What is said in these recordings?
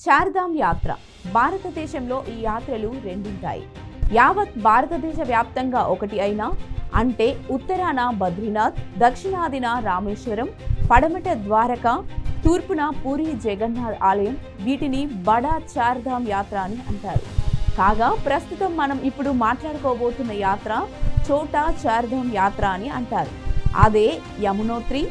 చార్ధామ్ యాత్ర. భారతదేశంలో ఈ యాత్రలు రెండుంటాయి. యావత్ భారతదేశ వ్యాప్తంగా ఒకటి అయినా, అంటే ఉత్తరాన బద్రీనాథ్, దక్షిణాదిన రామేశ్వరం, పడమట ద్వారక, తూర్పున పూరి జగన్నాథ్ ఆలయం. వీటిని బడా చార్ధామ్ యాత్ర అని అంటారు. కాగా ప్రస్తుతం మనం ఇప్పుడు మాట్లాడుకోబోతున్న యాత్ర ఛోటా చార్ధామ్ యాత్ర అని అంటారు. అదే యమునోత్రి,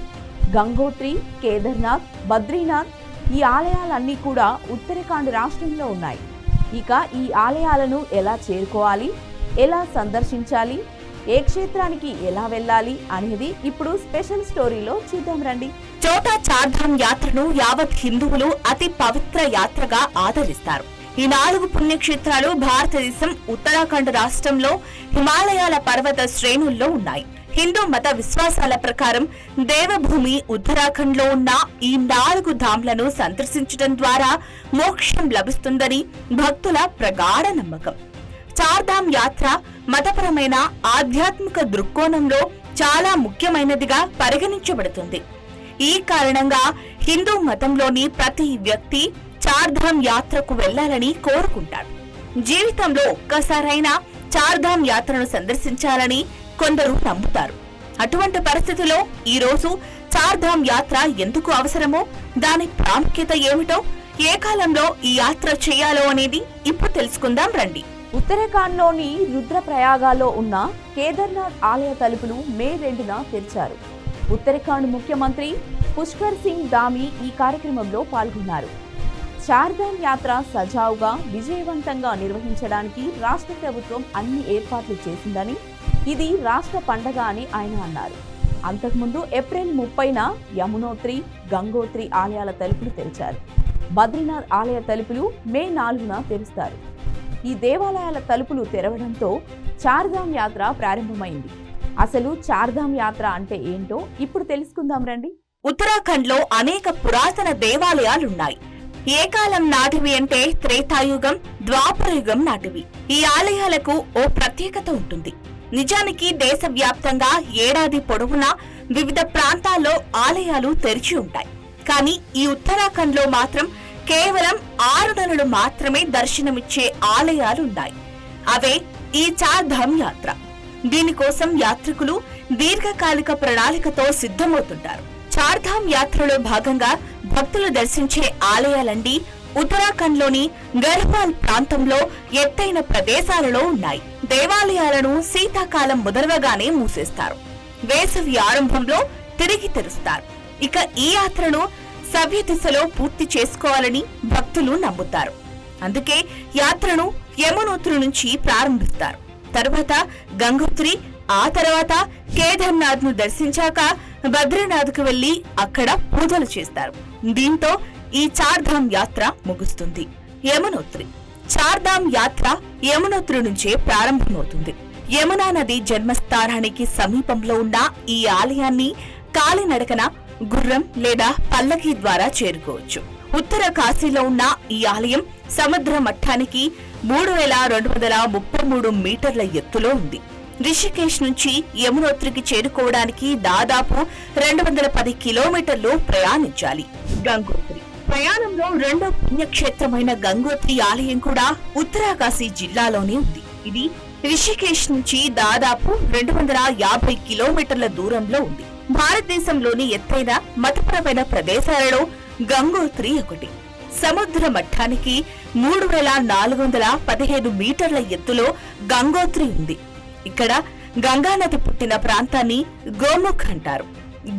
గంగోత్రి, కేదార్నాథ్, బద్రీనాథ్ ఈ ఆలయాలన్నీ కూడా ఉత్తరాఖండ్ రాష్ట్రంలో ఉన్నాయి. ఇక ఈ ఆలయాలను ఎలా చేరుకోవాలి, ఎలా సందర్శించాలి, ఏ క్షేత్రానికి ఎలా వెళ్ళాలి అనేది ఇప్పుడు స్పెషల్ స్టోరీలో చూద్దాం రండి. ఛోటా చార్ధామ్ యాత్రను యావత్ హిందువులు అతి పవిత్ర యాత్రగా ఆదరిస్తారు. ఈ 4 పుణ్యక్షేత్రాలు భారతదేశం ఉత్తరాఖండ్ రాష్ట్రంలో హిమాలయాల పర్వత శ్రేణుల్లో ఉన్నాయి. హిందూ మత విశ్వాసాల ప్రకారం దేవభూమి ఉత్తరాఖండ్ లో ఉన్న ఈ 4 ధామ్లను సందర్శించడం ద్వారా మోక్షం లభిస్తుందని భక్తుల ప్రగాఢ నమ్మకం. చార్ధామ్ యాత్ర మతపరమైన ఆధ్యాత్మిక దృక్కోణంలో చాలా ముఖ్యమైనదిగా పరిగణించబడుతుంది. ఈ కారణంగా హిందూ మతంలోని ప్రతి వ్యక్తి చార్ధామ్ యాత్రకు వెళ్లాలని కోరుకుంటాడు. జీవితంలో ఒక్కసారైనా చార్ధామ్ యాత్రను సందర్శించాలని కొందరు నమ్ముతారు. అటువంటి పరిస్థితిలో ఈ రోజు చార్ధామ్ యాత్ర ఎందుకు అవసరమో, దాని ప్రాముఖ్యత ఏమిటో, ఏ కాలంలో ఈ యాత్ర చేయాలో అనేది ఇప్పుడు తెలుసుకుందాం రండి. ఉత్తరాఖండ్లోని రుద్రప్రయాగలో ఉన్న కేదార్నాథ్ ఆలయ తలుపులు మే 2న తెరిచారు. ఉత్తరాఖండ్ ముఖ్యమంత్రి పుష్కర్ సింగ్ ధామీ ఈ కార్యక్రమంలో పాల్గొన్నారు. చార్ధామ్ యాత్ర సజావుగా విజయవంతంగా నిర్వహించడానికి రాష్ట్ర ప్రభుత్వం అన్ని ఏర్పాట్లు చేసిందని, ఇది రాష్ట్ర పండగ అని ఆయన అన్నారు. అంతకుముందు ఏప్రిల్ 30న యమునోత్రి, గంగోత్రి ఆలయాల తలుపులు తెరిచారు. బద్రీనాథ్ ఆలయ తలుపులు మే 4న తెరుస్తారు. ఈ దేవాలయాల తలుపులు తెరవడంతో చార్ధామ్ యాత్ర ప్రారంభమైంది. అసలు చార్ధామ్ యాత్ర అంటే ఏంటో ఇప్పుడు తెలుసుకుందాం రండి. ఉత్తరాఖండ్ లో అనేక పురాతన దేవాలయాలున్నాయి. ఏ కాలం నాటివి అంటే త్రేతాయుగం, ద్వాపరయుగం నాటివి. ఈ ఆలయాలకు ఓ ప్రత్యేకత ఉంటుంది. నిజానికి దేశవ్యాప్తంగా ఏడాది పొడవునా వివిధ ప్రాంతాల్లో ఆలయాలు తెరిచి ఉంటాయి. కానీ ఈ ఉత్తరాఖండ్ లో మాత్రం కేవలం 6 నెలలు మాత్రమే దర్శనమిచ్చే ఆలయాలున్నాయి. అవే ఈ చార్ధామ్ యాత్ర. దీనికోసం యాత్రికులు దీర్ఘకాలిక ప్రణాళికతో సిద్ధమవుతుంటారు. చార్ధామ్ యాత్రలో భాగంగా భక్తులు దర్శించే ఆలయాలన్నీ ఉత్తరాఖండ్ లోని గర్హ్వాల్ ప్రాంతంలో ఎత్తైన ప్రదేశాలలో ఉన్నాయి. దేవాలయాలను శీతాకాలం మొదలవగానే మూసేస్తారు. వేసవి ఆరంభంలో తిరిగి తెరుస్తారు. ఇక ఈ యాత్రను సవ్య దిశలో పూర్తి చేసుకోవాలని భక్తులు నమ్ముతారు. అందుకే యాత్రను యమునోత్రి నుంచి ప్రారంభిస్తారు. తరువాత గంగోత్రి, ఆ తర్వాత కేదార్నాథ్ ను దర్శించాక బద్రీనాథ్ కు వెళ్లి అక్కడ పూజలు చేస్తారు. దీంతో ఈ చార్ధామ్ యాత్ర ముగుస్తుంది. యమునోత్రి. చార్ధామ్ యాత్ర యమునోత్రి నుంచే ప్రారంభమవుతుంది. యమునా నది జన్మస్థానానికి సమీపంలో ఉన్న ఈ ఆలయాన్ని కాలినడకన, గుర్రం లేదా పల్లకి ద్వారా చేరుకోవచ్చు. ఉత్తర కాశీలో ఉన్న ఈ ఆలయం సముద్ర మట్టానికి 3233 మీటర్ల ఎత్తులో ఉంది. రిషికేశ్ నుంచి యమునోత్రికి చేరుకోవడానికి దాదాపు 210 కిలోమీటర్లు ప్రయాణించాలి. గంగోత్రి. ప్రయాణంలో రెండో పుణ్యక్షేత్రమైన గంగోత్రి ఆలయం కూడా ఉత్తరకాశీ జిల్లాలోనే ఉంది. ఇది రిషికేశ్ నుంచి దాదాపు 250 కిలోమీటర్ల దూరంలో ఉంది. భారతదేశంలోని ఎత్తైన మతపరమైన ప్రదేశాలలో గంగోత్రి ఒకటి. సముద్ర మట్టానికి 3415 మీటర్ల ఎత్తులో గంగోత్రి ఉంది. ఇక్కడ గంగానది పుట్టిన ప్రాంతాన్ని గోముఖ్ అంటారు.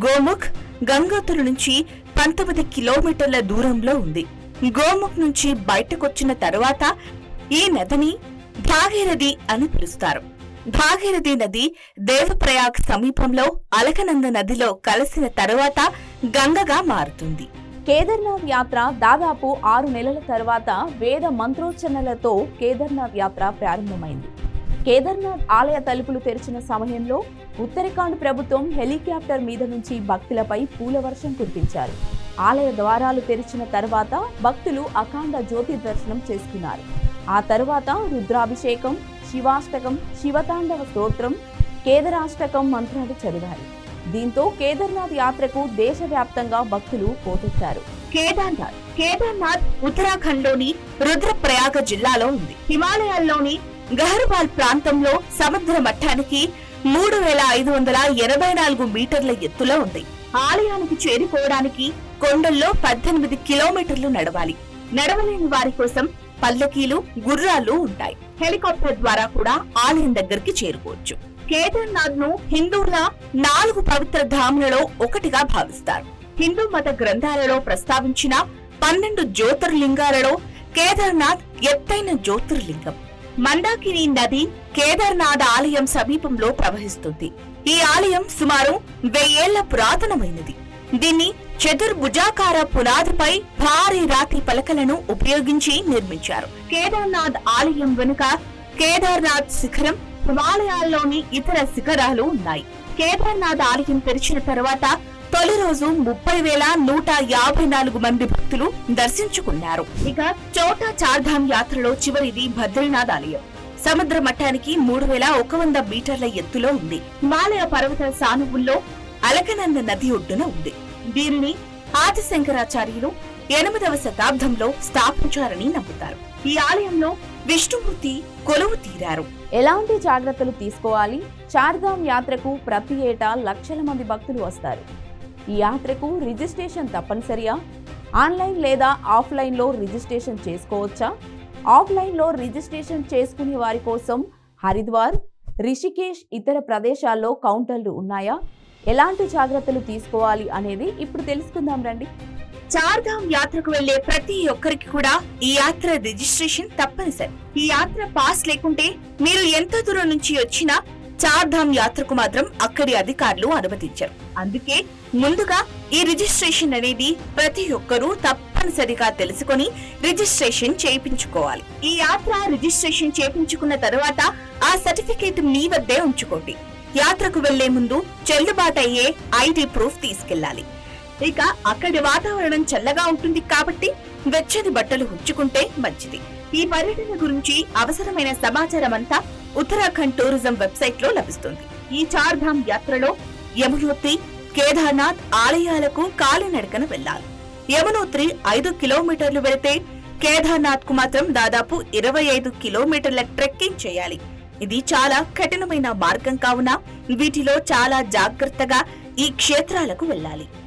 గోముఖ్ గంగోత్రి నుంచి 19 కిలోమీటర్ల దూరంలో ఉంది. గోముఖ్ నుంచి బయటకొచ్చిన తరువాత ఈ నదిని భాగీరథి అని పిలుస్తారు. భాగీరథి నది దేవప్రయాగ్ సమీపంలో అలకనంద నదిలో కలిసిన తరువాత గంగగా మారుతుంది. కేదార్నాథ్ యాత్ర దాదాపు 6 నెలల తర్వాత వేద మంత్రోచ్చరణలతో కేదార్నాథ్ యాత్ర ప్రారంభమైంది. కేదార్నాథ్ ఆలయ తలుపులు తెరిచిన సమయంలో ఉత్తరాఖండ్ ప్రభుత్వం హెలికాప్టర్ మీద నుంచి భక్తులపై పూల వర్షం కురిపించారు. ఆలయ ద్వారాలు తెరిచిన తర్వాత భక్తులు అఖండ జ్యోతి దర్శనం చేసుకున్నారు. ఆ తర్వాత రుద్రాభిషేకం, శివాష్టకం, శివతాండవ స్తోత్రం, కేదారాష్టకం మంత్రాలు చదివారు. దీంతో కేదార్నాథ్ యాత్రకు దేశవ్యాప్తంగా భక్తులు పోటెత్తారు. కేదార్నాథ్ కేదార్నాథ్ ఉత్తరాఖండ్లోని రుద్రప్రయాగ జిల్లాలో ఉంది. హిమాలయాల్లోని గహర్వాల్ ప్రాంతంలో సముద్ర మట్టానికి 3584 మీటర్ల ఎత్తులో ఉంది. ఆలయానికి చేరుకోవడానికి కొండల్లో 18 కిలోమీటర్లు నడవాలి. నడవలేని వారి కోసం పల్లకీలు, గుర్రాలు ఉంటాయి. హెలికాప్టర్ ద్వారా కూడా ఆలయం దగ్గరికి చేరుకోవచ్చు. కేదార్నాథ్ ను హిందువుల 4 పవిత్ర ధాములలో ఒకటిగా భావిస్తారు. హిందూ మత గ్రంథాలలో ప్రస్తావించిన 12 జ్యోతిర్లింగాలలో కేదార్నాథ్ ఎత్తైన జ్యోతిర్లింగం. మందాకిని నది కేదార్నాథ్ ఆలయం సమీపంలో ప్రవహిస్తుంది. ఈ ఆలయం సుమారు 1000 ఏళ్ల పురాతనమైనది. దీన్ని చతుర్భుజాకార పునాదిపై భారీ రాతి పలకలను ఉపయోగించి నిర్మించారు. కేదార్నాథ్ ఆలయం వెనుక కేదార్నాథ్ శిఖరం, హిమాలయాల్లోని ఇతర శిఖరాలు ఉన్నాయి. కేదార్నాథ్ ఆలయం తెరిచిన తర్వాత తొలి రోజు 30,154 మంది భక్తులు దర్శించుకున్నారు. ఇక చౌటా చార్ధామ్ యాత్రలో చివరిది బద్రీనాథ్ ఆలయం. సముద్ర మట్టానికి 3100 మీటర్ల ఎత్తులో ఉంది. హిమాలయ పర్వత సానువుల్లో అలకనంద నది ఒడ్డున ఉంది. దీనిని ఆదిశంకరాచార్యులు 8వ శతాబ్దంలో స్థాపించారని నమ్ముతారు. ఈ ఆలయంలో విష్ణుమూర్తి కొలువు తీరారు. ఎలాంటి జాగ్రత్తలు తీసుకోవాలి? చార్ధామ్ యాత్రకు ప్రతి ఏటా లక్షల మంది భక్తులు వస్తారు. ఈ యాత్రకు రిజిస్ట్రేషన్ తప్పనిసరియా? ఆన్లైన్ లేదా ఆఫ్లైన్లో రిజిస్ట్రేషన్ చేసుకోవచ్చా? ఆఫ్లైన్లో రిజిస్ట్రేషన్ చేసుకునే వారి కోసం హరిద్వార్, రిషికేశ్ ఇతర ప్రదేశాల్లో కౌంటర్లు ఉన్నాయా? ఎలాంటి జాగ్రత్తలు తీసుకోవాలి అనేది ఇప్పుడు తెలుసుకుందాం రండి. చార్ధామ్ యాత్రకు వెళ్లే ప్రతి ఒక్కరికి కూడా ఈ యాత్ర రిజిస్ట్రేషన్ తప్పనిసరి. ఈ యాత్ర పాస్ లేకుంటే మీరు ఎంత దూరం నుంచి వచ్చినా చార్ధామ్ యాత్రకు మాత్రం అక్కడి అధికారులు అనుమతించరు. అందుకే ముందుగా ఈ రిజిస్ట్రేషన్ అనేది ప్రతి ఒక్కరూ తప్పనిసరిగా తెలుసుకొని రిజిస్ట్రేషన్ చేయించుకోవాలి. ఈ యాత్ర రిజిస్ట్రేషన్ చేయించుకున్న తర్వాత ఆ సర్టిఫికేట్ మీ వద్దే ఉంచుకోండి. యాత్రకు వెళ్లే ముందు చెల్లుబాటయ్యే ఐడి ప్రూఫ్ తీసుకెళ్లాలి. ఇక అక్కడి వాతావరణం చల్లగా ఉంటుంది కాబట్టి వెచ్చని బట్టలు ఉంచుకుంటే మంచిది. ఈ పర్యటన గురించి అవసరమైన సమాచారం అంతా ఉత్తరాఖండ్ టూరిజం వెబ్సైట్ లో లభిస్తుంది. ఈ చార్ధామ్ యాత్రలో యమునోత్రి, కేదార్నాథ్ ఆలయాలకు కాలినడకన వెళ్లాలి. యమునోత్రి 5 కిలోమీటర్లు వెళితే కేదార్నాథ్ కు మాత్రం దాదాపు 25 కిలోమీటర్ల ట్రెక్కింగ్ చేయాలి. ఇది చాలా కఠినమైన మార్గం కావున వీటిలో చాలా జాగ్రత్తగా ఈ క్షేత్రాలకు వెళ్లాలి.